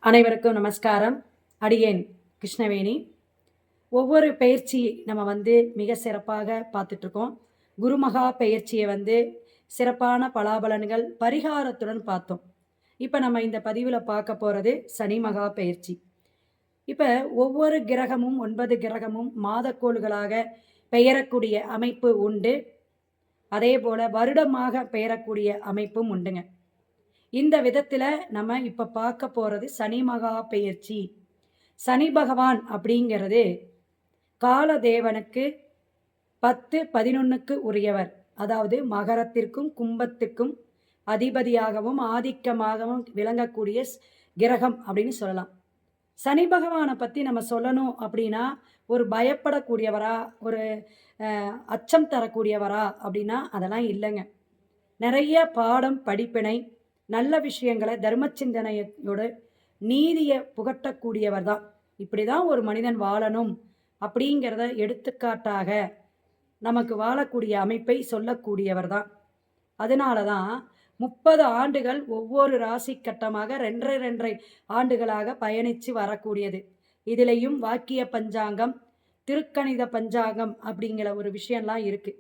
அனைவருக்கும் நமஸ்காரம். அடியேன் கிருஷ்ணவேணி. ஒவ்வொரு பயிற்சி நம்ம மிக சிறப்பாக பார்த்துட்ருக்கோம். குருமகா பயிற்சியை சிறப்பான பலாபலன்கள் பரிகாரத்துடன் பார்த்தோம். இப்போ நம்ம இந்த பதிவில் பார்க்க போகிறது சனி மகா பயிற்சி. இப்போ ஒவ்வொரு கிரகமும் 9 கிரகமும் மாதக்கோள்களாக பெயரக்கூடிய அமைப்பு உண்டு. அதே போல் வருடமாக பெயரக்கூடிய அமைப்பும் உண்டுங்க. இந்த விதத்தில் நம்ம இப்போ பார்க்க போகிறது சனி மகா பெயர்ச்சி. சனி பகவான் அப்படிங்கிறது காலதேவனுக்கு 10-11க்கு உரியவர். அதாவது மகரத்திற்கும் கும்பத்துக்கும் அதிபதியாகவும் ஆதிக்கமாகவும் விளங்கக்கூடிய கிரகம் அப்படின்னு சொல்லலாம். சனி பகவானை பற்றி நம்ம சொல்லணும் அப்படின்னா ஒரு பயப்படக்கூடியவரா, ஒரு அச்சம் தரக்கூடியவரா அப்படின்னா அதெல்லாம் இல்லைங்க. நிறைய பாடம் படிப்பினை, நல்ல விஷயங்களை தர்ம சிந்தனையோடு நீதியை புகட்டக்கூடியவர் தான். இப்படி தான் ஒரு மனிதன் வாழணும் அப்படிங்கிறத எடுத்துக்காட்டாக நமக்கு வாழக்கூடிய அமைப்பை சொல்லக்கூடியவர் தான். அதனால தான் 30 ஆண்டுகள் ஒவ்வொரு ராசி கட்டமாக 2.5 ஆண்டுகளாக பயணித்து வரக்கூடியது. இதிலையும் வாக்கிய பஞ்சாங்கம், திருக்கணித பஞ்சாங்கம் அப்படிங்கிற ஒரு விஷயம்லாம் இருக்குது.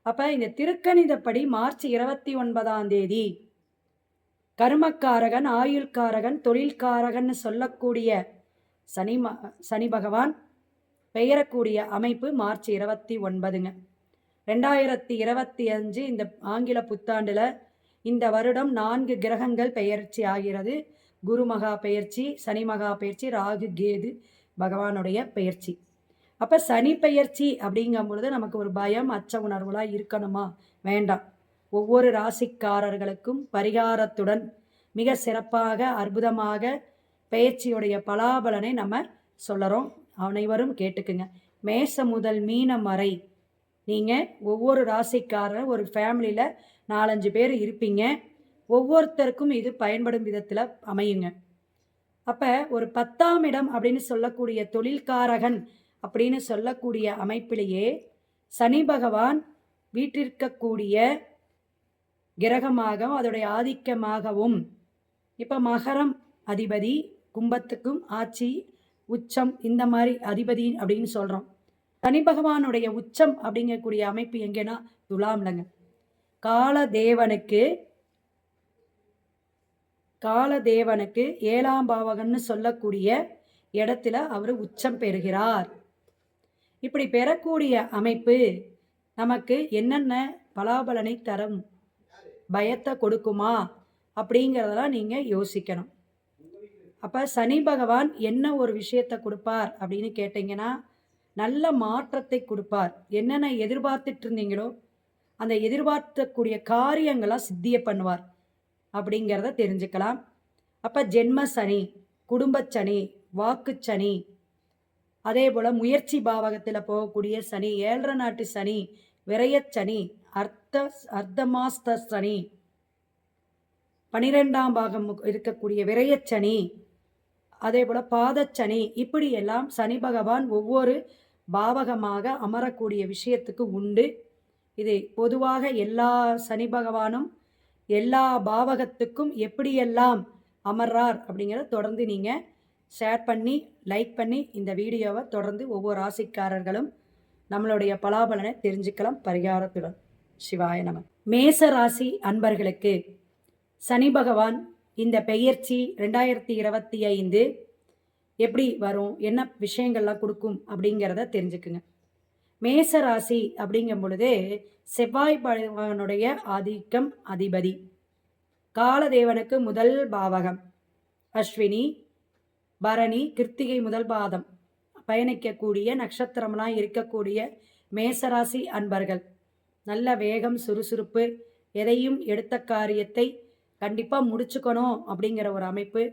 அப்போ இந்த திருக்கணிதப்படி மார்ச் 29ஆம் தேதி கர்மக்காரகன், ஆயுள்காரகன், தொழில்காரகன் சொல்லக்கூடிய சனி பகவான் பெயரக்கூடிய அமைப்பு மார்ச் 29ங்க. 2025 இந்த ஆங்கில புத்தாண்டில் இந்த வருடம் 4 கிரகங்கள் பெயர்ச்சி ஆகிறது. குரு மகா பெயர்ச்சி, சனி மகா பெயர்ச்சி, ராகு கேது பகவானுடைய பெயர்ச்சி. அப்போ சனி பெயர்ச்சி அப்படிங்கும் பொழுது நமக்கு ஒரு பயம், அச்ச உணர்வுலாம் இருக்கணுமா? வேண்டாம். ஒவ்வொரு ராசிக்காரர்களுக்கும் பரிகாரத்துடன் மிக சிறப்பாக அற்புதமாக பெயர்ச்சியுடைய பலாபலனை நம்ம சொல்லுறோம். அனைவரும் கேட்டுக்குங்க. மேசம் முதல் மீனம் வரை நீங்கள் ஒவ்வொரு ராசிக்காரர் ஒரு ஃபேமிலியில் 4-5 பேர் இருப்பீங்க. ஒவ்வொருத்தருக்கும் இது பயன்படும் விதத்தில் அமையுங்க. அப்போ ஒரு 10ஆம் இடம் அப்படின்னு சொல்லக்கூடிய தொழில்காரகன் அப்படின்னு சொல்லக்கூடிய அமைப்பிலேயே சனி பகவான் வீட்டிற்கக்கூடிய கிரகமாகவும் அதோடைய ஆதிக்கமாகவும், இப்போ மகரம் அதிபதி, கும்பத்துக்கும் ஆட்சி உச்சம் இந்த மாதிரி அதிபதி அப்படின்னு சொல்கிறோம். சனி பகவானுடைய உச்சம் அப்படிங்கக்கூடிய அமைப்பு எங்கன்னா துலாம்லங்க. காலதேவனுக்கு 7ஆம் பாவகன்னு சொல்லக்கூடிய இடத்துல அவர் உச்சம் பெறுகிறார். இப்படி பெறக்கூடிய அமைப்பு நமக்கு என்னென்ன பலாபலனை தரும், பயத்தை கொடுக்குமா அப்படிங்கிறதெல்லாம் நீங்கள் யோசிக்கணும். அப்போ சனி பகவான் என்ன ஒரு விஷயத்தை கொடுப்பார் அப்படின்னு கேட்டிங்கன்னா நல்ல மாற்றத்தை கொடுப்பார். என்னென்ன எதிர்பார்த்துட்டு இருந்தீங்களோ அந்த எதிர்பார்க்கக்கூடிய காரியங்களாக சித்திய பண்ணுவார் அப்படிங்கிறத தெரிஞ்சுக்கலாம். அப்போ ஜென்ம சனி, குடும்பச்சனி, வாக்குச்சனி, அதே போல் முயற்சி பாவகத்தில் போகக்கூடிய சனி, 7 நாட்டு சனி, விரயச்சனி, அர்த்தமாஸ்த சனி, 12ஆம் பாகம் இருக்கக்கூடிய விரயச்சனி, அதே போல் பாதச்சனி, இப்படியெல்லாம் சனி பகவான் ஒவ்வொரு பாவகமாக அமரக்கூடிய விஷயத்துக்கு உண்டு. இது பொதுவாக எல்லா சனி பகவானும் எல்லா பாவகத்துக்கும் எப்படியெல்லாம் அமர்றார் அப்படிங்கிறத தொடர்ந்து நீங்கள் ஷேர் பண்ணி லைக் பண்ணி இந்த வீடியோவை தொடர்ந்து ஒவ்வொரு ராசிக்காரர்களும் நம்மளுடைய பலாபலனை தெரிஞ்சுக்கலாம் பரிகாரத்துடன். சிவாய நம. மேச ராசி அன்பர்களுக்கு சனி பகவான் இந்த பெயர்ச்சி 2025 எப்படி வரும், என்ன விஷயங்கள்லாம் கொடுக்கும் அப்படிங்கிறத தெரிஞ்சுக்குங்க. மேச ராசி அப்படிங்கும் பொழுது செவ்வாய் பகவானுடைய ஆதிக்கம் அதிபதி. காலதேவனுக்கு முதல் பாவகம் அஸ்வினி, பரணி, கிருத்திகை முதல் பாதம் பயணிக்கக்கூடிய நட்சத்திரம்லாம் இருக்கக்கூடிய மேசராசி அன்பர்கள் நல்ல வேகம், சுறுசுறுப்பு, எதையும் எடுத்த காரியத்தை கண்டிப்பாக முடிச்சுக்கணும் அப்படிங்கிற ஒரு அமைப்பு.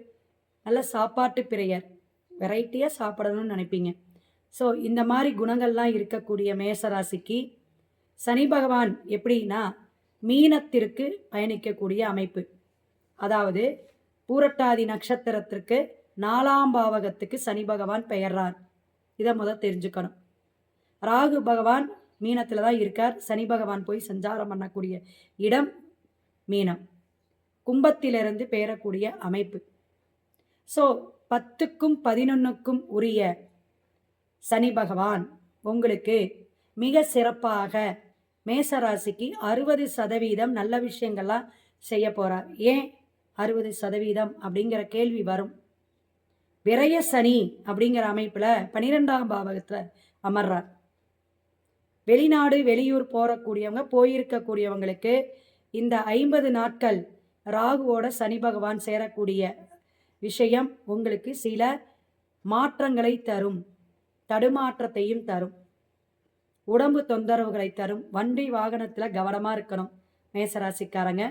நல்ல சாப்பாட்டு பிரியர், வெரைட்டியாக சாப்பிடணும்னு நினைப்பீங்க. ஸோ இந்த மாதிரி குணங்கள்லாம் இருக்கக்கூடிய மேசராசிக்கு சனி பகவான் எப்படின்னா மீனத்திற்கு பயணிக்கக்கூடிய அமைப்பு. அதாவது பூரட்டாதி நட்சத்திரத்திற்கு 4ஆம் பாவகத்துக்கு சனி பகவான் பெயர்றார். இதை முதல் தெரிஞ்சுக்கணும். ராகு பகவான் மீனத்தில் தான் இருக்கார். சனி பகவான் போய் சஞ்சாரம் பண்ணக்கூடிய இடம் மீனம். கும்பத்திலிருந்து பெயரக்கூடிய அமைப்பு. ஸோ 10க்கும் 11க்கும் உரிய சனி பகவான் உங்களுக்கு மிக சிறப்பாக மேசராசிக்கு 60% நல்ல விஷயங்கள்லாம் செய்ய போகிறார். ஏன் 60% அப்படிங்கிற கேள்வி வரும். விரய சனி அப்படிங்கிற அமைப்பில் 12ஆம் பாவகத்தில் அமர்றார். வெளிநாடு வெளியூர் போகக்கூடியவங்க போயிருக்கக்கூடியவங்களுக்கு இந்த 50 நாட்கள் ராகுவோட சனி பகவான் சேரக்கூடிய விஷயம் உங்களுக்கு சில மாற்றங்களை தரும், தடுமாற்றத்தையும் தரும், உடம்பு தொந்தரவுகளை தரும். வண்டி வாகனத்தில் கவனமாக இருக்கணும் மேசராசிக்காரங்க.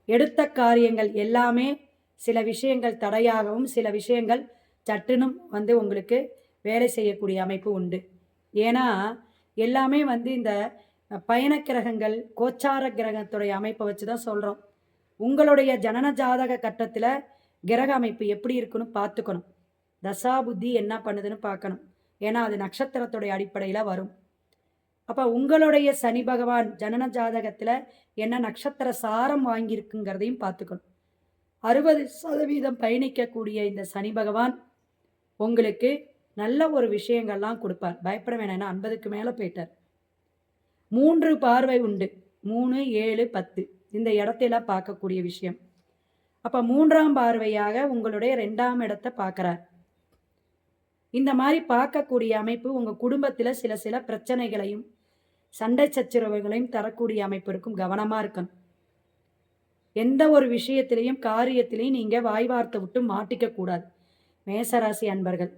எடுத்த காரியங்கள் எல்லாமே சில விஷயங்கள் தடையாகவும் சில விஷயங்கள் சட்டுனும் உங்களுக்கு வேலை செய்யக்கூடிய அமைப்பு உண்டு. ஏன்னா எல்லாமே இந்த பயண கிரகங்கள் கோச்சார கிரகத்துடைய அமைப்பை வச்சு தான் சொல்கிறோம். உங்களுடைய ஜனன ஜாதக கட்டத்தில் கிரக அமைப்பு எப்படி இருக்குன்னு பார்த்துக்கணும். தசா புத்தி என்ன பண்ணுதுன்னு பார்க்கணும். ஏன்னா அது நட்சத்திரத்துடைய அடிப்படையில் வரும். அப்போ உங்களுடைய சனி பகவான் ஜனன ஜாதகத்தில் என்ன நட்சத்திர சாரம் வாங்கியிருக்குங்கிறதையும் பார்த்துக்கணும். 60% பயணிக்கக்கூடிய இந்த சனி பகவான் உங்களுக்கு நல்ல ஒரு விஷயங்கள்லாம் கொடுப்பார். பயப்பட வேணாம், 50க்கு மேலே போயிட்டார். 3 பார்வை உண்டு, 3, 7, 10 இந்த இடத்தையெல்லாம் பார்க்கக்கூடிய விஷயம். அப்போ 3ஆம் பார்வையாக உங்களுடைய 2ஆம் இடத்தை பார்க்குறார். இந்த மாதிரி பார்க்கக்கூடிய அமைப்பு உங்கள் குடும்பத்தில் சில பிரச்சனைகளையும் சண்டை சச்சரவுகளையும் தரக்கூடிய அமைப்பு இருக்கும். கவனமாக இருக்கணும். எந்த ஒரு விஷயத்திலையும் காரியத்திலையும் நீங்கள் வாய் வார்த்தை விட்டு மாட்டிக்க கூடாது மேசராசி அன்பர்கள்.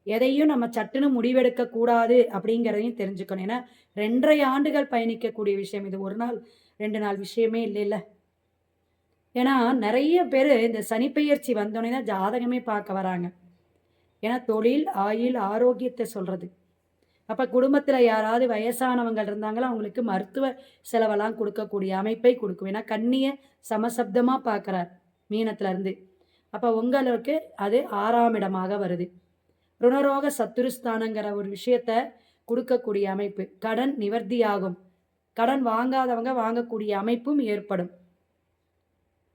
எதையும் நம்ம சட்டுன்னு முடிவெடுக்க கூடாது அப்படிங்கிறதையும் தெரிஞ்சுக்கணும். ஏன்னா 2.5 ஆண்டுகள் பயணிக்கக்கூடிய விஷயம் இது. 1 நாள் 2 நாள் விஷயமே இல்லை. ஏன்னா நிறைய பேர் இந்த சனிப்பெயர்ச்சி வந்தோடனே தான் ஜாதகமே பார்க்க வராங்க. ஏன்னா தொழில், ஆயுள், ஆரோக்கியத்தை சொல்கிறது. அப்போ குடும்பத்தில் யாராவது வயசானவங்க இருந்தாங்களோ அவங்களுக்கு மருத்துவ செலவெல்லாம் கொடுக்கக்கூடிய அமைப்பை கொடுக்கும். ஏன்னா கன்னியை சமசப்தமாக பார்க்குறார் மீனத்திலேருந்து. அப்போ உங்களுக்கு அது 6ஆம் இடமாக வருது. ருணரோக சத்துருஸ்தானங்கிற ஒரு விஷயத்தை கொடுக்கக்கூடிய அமைப்பு. கடன் நிவர்த்தியாகும். கடன் வாங்காதவங்க வாங்கக்கூடிய அமைப்பும் ஏற்படும்.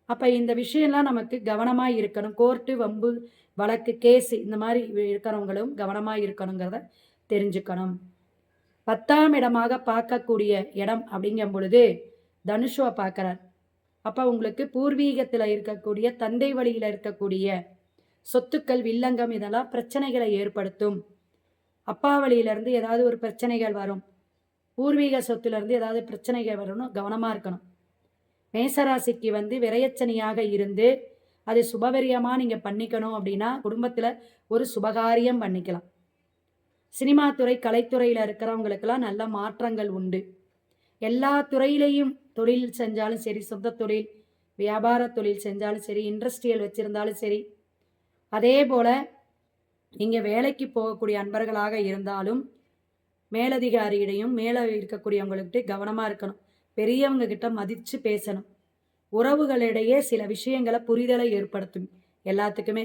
அப்போ இந்த விஷயம்லாம் நமக்கு கவனமாக இருக்கணும். கோர்ட்டு, வம்பு, வழக்கு, கேஸு இந்த மாதிரி இருக்கிறவங்களும் கவனமாக இருக்கணுங்கிறத தெரிஞ்சுக்கணும். 10ஆம் இடமாக பார்க்கக்கூடிய இடம் அப்படிங்கும் பொழுது தனுஷுவை பார்க்குறார். அப்போ உங்களுக்கு பூர்வீகத்தில் இருக்கக்கூடிய தந்தை வழியில் இருக்கக்கூடிய சொத்துக்கள், வில்லங்கம் இதெல்லாம் பிரச்சனைகளை ஏற்படுத்தும். அப்பா வழியிலேருந்து ஏதாவது ஒரு பிரச்சனைகள் வரும். பூர்வீக சொத்துலேருந்து ஏதாவது பிரச்சனைகள் வரணும், கவனமாக இருக்கணும். மேசராசிக்கு விரயச்சனியாக இருந்து அது சுபவரியமாக நீங்கள் பண்ணிக்கணும் அப்படின்னா குடும்பத்தில் ஒரு சுபகாரியம் பண்ணிக்கலாம். சினிமா துறை, கலைத்துறையில் இருக்கிறவங்களுக்கெல்லாம் நல்ல மாற்றங்கள் உண்டு. எல்லா துறையிலையும் தொழில் செஞ்சாலும் சரி, சொந்த தொழில், வியாபார தொழில் செஞ்சாலும் சரி, இண்டஸ்ட்ரியல் வச்சுருந்தாலும் சரி, அதே போல் நீங்கள் வேலைக்கு போகக்கூடிய அன்பர்களாக இருந்தாலும் மேலதிகாரியிடையும் மேலே இருக்கக்கூடியவங்கள்கிட்ட கவனமாக இருக்கணும். பெரியவங்க கிட்ட மதித்து பேசணும். உறவுகளிடையே சில விஷயங்களை புரிதலை ஏற்படுத்தும். எல்லாத்துக்குமே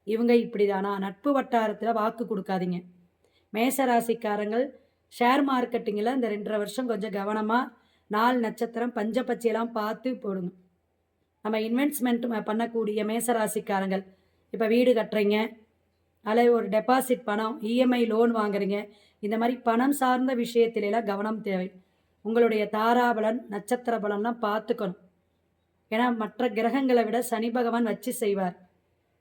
இவங்க இப்படி தானா, நட்பு வட்டாரத்தில் வாக்கு கொடுக்காதீங்க. மேசராசிக்காரங்கள் ஷேர் மார்க்கெட்டிங்கில் இந்த 2.5 வருஷம் கொஞ்சம் கவனமாக நாள் நட்சத்திரம் பஞ்சப்பச்சையெல்லாம் பார்த்து போடுங்க. நம்ம இன்வெஸ்ட்மெண்ட் பண்ணக்கூடிய மேசராசிக்காரங்கள் இப்போ வீடு கட்டுறீங்க, அதில் ஒரு டெபாசிட் பணம், இஎம்ஐ லோன் வாங்குறீங்க, இந்த மாதிரி பணம் சார்ந்த விஷயத்திலெல்லாம் கவனம் தேவை. உங்களுடைய தாராபலன், நட்சத்திர பலன்லாம் பார்த்துக்கணும். ஏன்னா மற்ற கிரகங்களை விட சனி பகவான் வச்சு செய்வார்.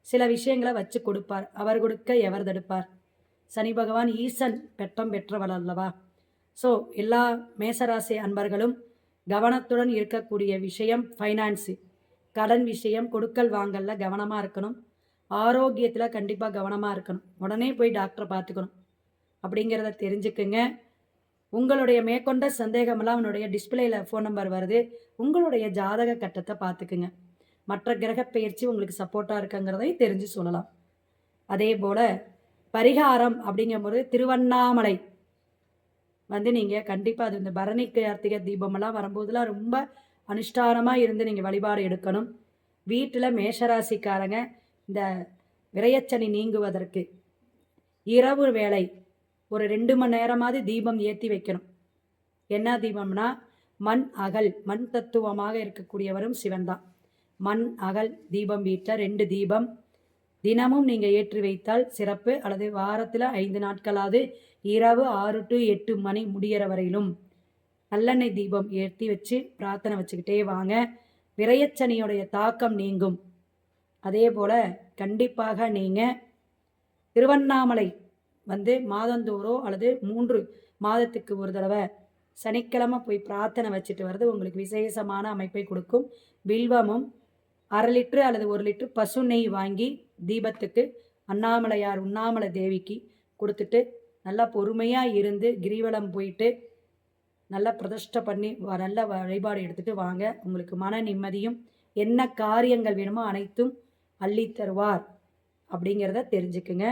சில விஷயங்களை வச்சு கொடுப்பார். அவர் கொடுக்க எவர் தடுப்பார். சனி பகவான் ஈசன் பெற்றம் பெற்றவர் அல்லவா. ஸோ எல்லா மேசராசி அன்பர்களும் கவனத்துடன் இருக்கக்கூடிய விஷயம் ஃபைனான்ஸு, கடன் விஷயம், கொடுக்கல் வாங்கல்ல கவனமாக இருக்கணும். ஆரோக்கியத்தில் கண்டிப்பாக கவனமாக இருக்கணும். உடனே போய் டாக்டரை பார்த்துக்கணும் அப்படிங்கிறத தெரிஞ்சுக்குங்க. உங்களுடைய மேற்கொண்ட சந்தேகமெல்லாம் அவனுடைய டிஸ்பிளேயில் ஃபோன் நம்பர் வருது. உங்களுடைய ஜாதக கட்டத்தை பார்த்துக்குங்க. மற்ற கிரக பயிற்சி உங்களுக்கு சப்போர்ட்டாக இருக்குங்கிறதை தெரிஞ்சு சொல்லலாம். அதே போல் பரிகாரம் அப்படிங்கும்போது திருவண்ணாமலை நீங்கள் கண்டிப்பாக அது இந்த பரணி கார்த்திகை தீபமெல்லாம் வரும்போதெல்லாம் ரொம்ப அனுஷ்டானமாக இருந்து நீங்கள் வழிபாடு எடுக்கணும். வீட்டில் மேஷராசிக்காரங்க இந்த விரயச்சனி நீங்குவதற்கு இரவு வேளை ஒரு 2 மணி நேரமாவது தீபம் ஏற்றி வைக்கணும். என்ன தீபம்னா மண் அகல், மண் தத்துவமாக இருக்கக்கூடியவரும் சிவன் தான். மண் அகல் தீபம் வீட்டில் 2 தீபம் தினமும் நீங்கள் ஏற்றி வைத்தால் சிறப்பு. அல்லது வாரத்தில் 5 நாட்களாவது இரவு 6 to 8 மணி முடியிற வரையிலும் நல்லெண்ணெய் தீபம் ஏற்றி வச்சு பிரார்த்தனை வச்சுக்கிட்டே வாங்க. விரயச்சனியோடைய தாக்கம் நீங்கும். அதே போல் கண்டிப்பாக நீங்கள் திருவண்ணாமலை மாதந்தோறும் அல்லது 3 மாதத்துக்கு ஒரு தடவை சனிக்கிழமை போய் பிரார்த்தனை வச்சுட்டு வர்றது உங்களுக்கு விசேஷமான அமைப்பை கொடுக்கும். வில்வமும் 1/2 லிட்டரு அல்லது 1 லிட்டரு பசு நெய் வாங்கி தீபத்துக்கு அண்ணாமலையார் உண்ணாமலை தேவிக்கு கொடுத்துட்டு நல்லா பொறுமையாக இருந்து கிரிவலம் போயிட்டு நல்லா பிரதிஷ்டை பண்ணி நல்ல வழிபாடு எடுத்துகிட்டு வாங்க. உங்களுக்கு மன நிம்மதியும் என்ன காரியங்கள் வேணுமோ அனைத்தும் அள்ளி தருவார் அப்படிங்கிறத தெரிஞ்சுக்குங்க.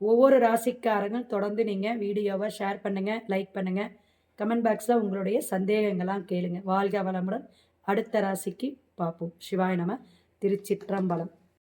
ஒவ்வொரு ராசிக்காரங்களும் தொடர்ந்து நீங்கள் வீடியோவை ஷேர் பண்ணுங்கள், லைக் பண்ணுங்கள், கமெண்ட் பாக்ஸில் உங்களுடைய சந்தேகங்கள்லாம் கேளுங்க. வாழ்க வளமுடன். அடுத்த ராசிக்கு பார்ப்போம். சிவாய நம. திருச்சிற்றம்பலம்.